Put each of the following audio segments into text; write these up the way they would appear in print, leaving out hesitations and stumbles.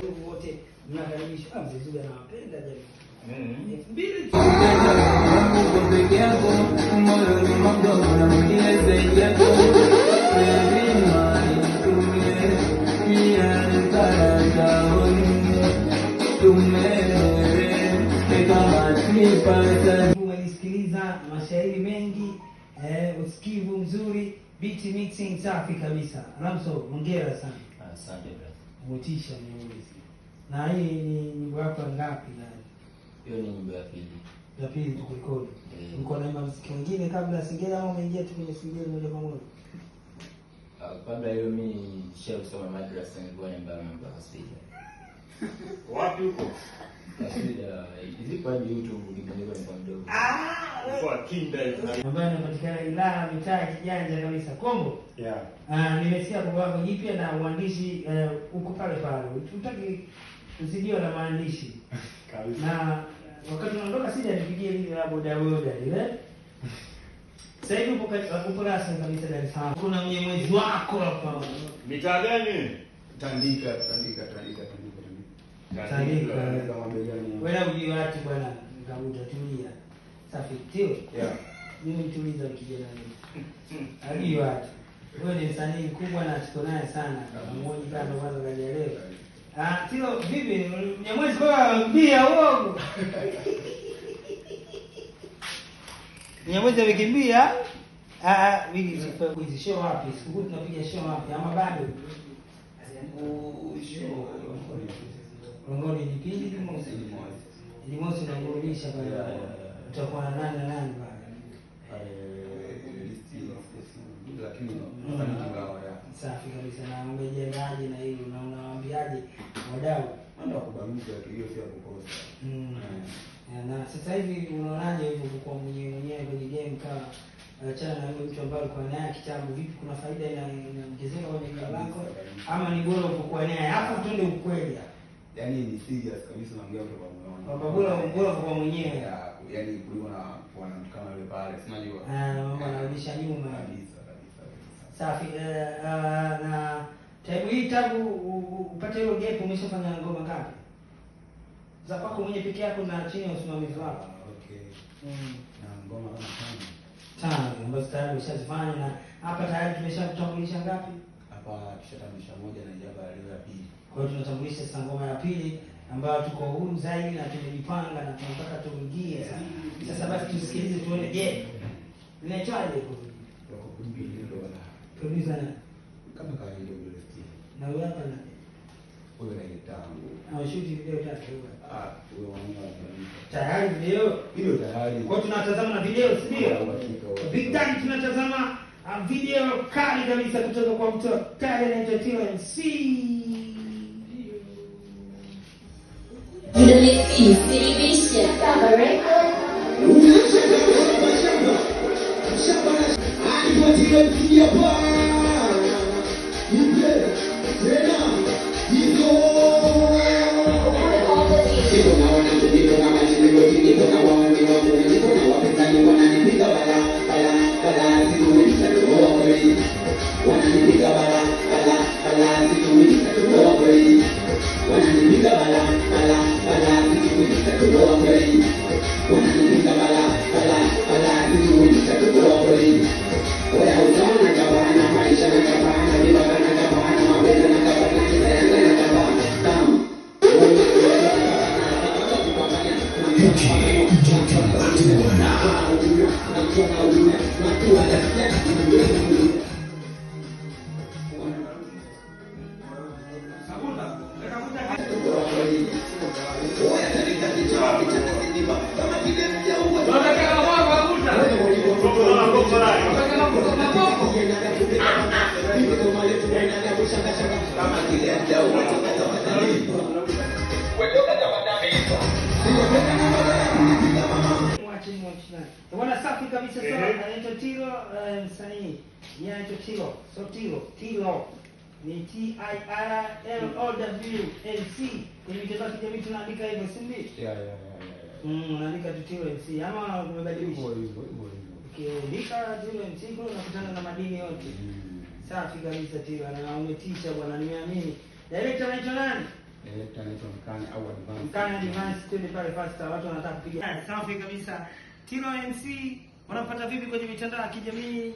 Nguvu wote mnakaribishwa. Mzee Zuga anawapenda jamii. 2000 peke yako moyo ni mdogo na mwingine zaidi yako Umesikiliza mashairi mengi, usikivu mzuri, beat mixing safi kabisa. Ramso, hongera sana. Asante brother. Motisha ni. Na hii ni nyimbo yako ngapi na? Hiyo ni nyimbo ya pili. Ya pili tukikodi. Mko na muziki mwingine kabla Singeli au umeingia tu kwenye Singeli moja kwa moja? Kabla hiyo mimi nishausoma madrasa nilikuwa nyumbani mpaka sija. Wapi huko? Sija izipo hadi YouTube nilikuwa kwa mdogo. Kwa kinda ambayo inapatikana Ilala, mitaa kijanja kabisa. Kombo? Yeah. Nimesikia kwa wako jipya na uandishi uko pale pale. Tutaki usijiwe na maandishi. Kabisa. Na wakati unaondoka sija nipigie ile la boda ile. Sasa hivi upo rasmi kabisa Dar es Salaam. Kuna mnyemwezi wako hapa. Mitaa gani? Tandika. Kama bejani. Wewe ujui watu bwana, ngabuta tulia. Safi tio. Yeah. Mimi nituliza kijana mimi. Hadi watu. Wewe ni msanii mkubwa na tuko naye sana. Mmoja kama kwanza kanielewa. Tio vipi? Mnyemwezi kwa mbia uongo. Mnyemwezi amekimbia. Hizi show wapi? Siku tunapiga show wapi? Ama bado? Show Ngoni jipili limosi unangurudisha pale. Utakuwa na nani pale? Lakini ingawa ya safi kabisa. Na umejengaje na hili unawaambiaje wadau? ndio kubamisha hiyo sio kukosa. Na sasa hivi unaonaje hivyo kwa mwenyewe kwenye game kama achana na yule mtu ambaye alikuwa naye kitambo, vipi kuna faida inaongezeka kwenye game lako ama ni bora ukokuwa naye hapo twende ukweli? Yaani ni serious kabisa naongea kwa moyo. Baba bora kwa mwenyewe. Yaani kulikuwa na wanamkana yule pale, sinajua. Mama anarudisha nyuma kabisa. Safi. Na taibu hii tangu upate hiyo gap umeshafanya ngoma ngapi? Za kwako mwenye peke yako na chini ya usimamizi wako? Okay. Na ngoma kama 5 ambazo tayari umeshazifanya, na hapa tayari tumeshatambulisha ngapi? Hapa tushatambulisha moja na jaba leo ya pili. Kwa hiyo tunatambulisha sasa ngoma ya pili ambayo tuko huru zaidi na tumejipanga na tunataka tuingie sasa. Basi tusikilize tuone, je, inaitwaje huko? Wako kumbili ndio wala. Producer Kama kawaida yule Steve. na wewe hapa na Wewe na ile tangu. shoot video tatu huko. Wewe wanaona Tayari video tayari. kwa tunatazama na video, si ndio? Big time tunatazama video kali kabisa kutoka kwa mtu kali anaitwa TMC. Bwana safi kabisa sana, anaitwa Tilo msanii. Yeye anaitwa Tilo. So Tilo ni TIRLOWMC. Kwenye mitandao ya kijamii tunaandika hivyo, si ndio? Yeah. Unaandika tu Tilo MC ama umebadilisha? Hivyo. Ukiandika Tilo MC kule unakutana na madini yote. Safi kabisa Tilo, na umetisha bwana, nimeamini. Director anaitwa nani? Anaitwa Mkane au Advance. Mkane Advance, twende pale faster, watu wanataka kupiga. Safi kabisa. Tilo MC wanapata vipi kwenye mitandao ya kijamii?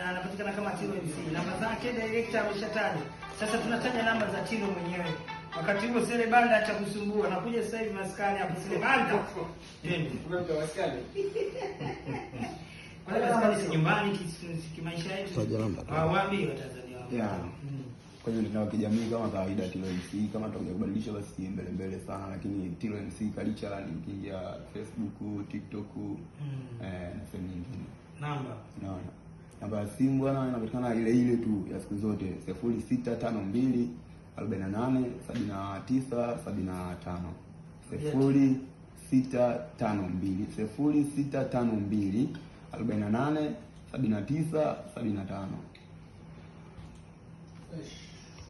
Anapatikana kama Tilo MC. Namba zake director ameshataja. Sasa tunataja namba za Tilo mwenyewe. Wakati huo Sele Banda acha kusumbua. Nakuja sasa hivi maskani hapo Sele Banda. Kumbe maskani. Kwa maskani si nyumbani kimaisha yetu. Waambie Watanzania wangu. Yeah. Kwenye mitandao ya kijamii kama kawaida Tilo MC, kama tutakuja kubadilisha basi mbele sana, lakini Tilo MC Culture nikiingia Facebook, TikTok na sehemu nyingine. Namba ya simu bwana inapatikana ile tu ya siku zote 0652 48 79 75. 0652 48 79 75.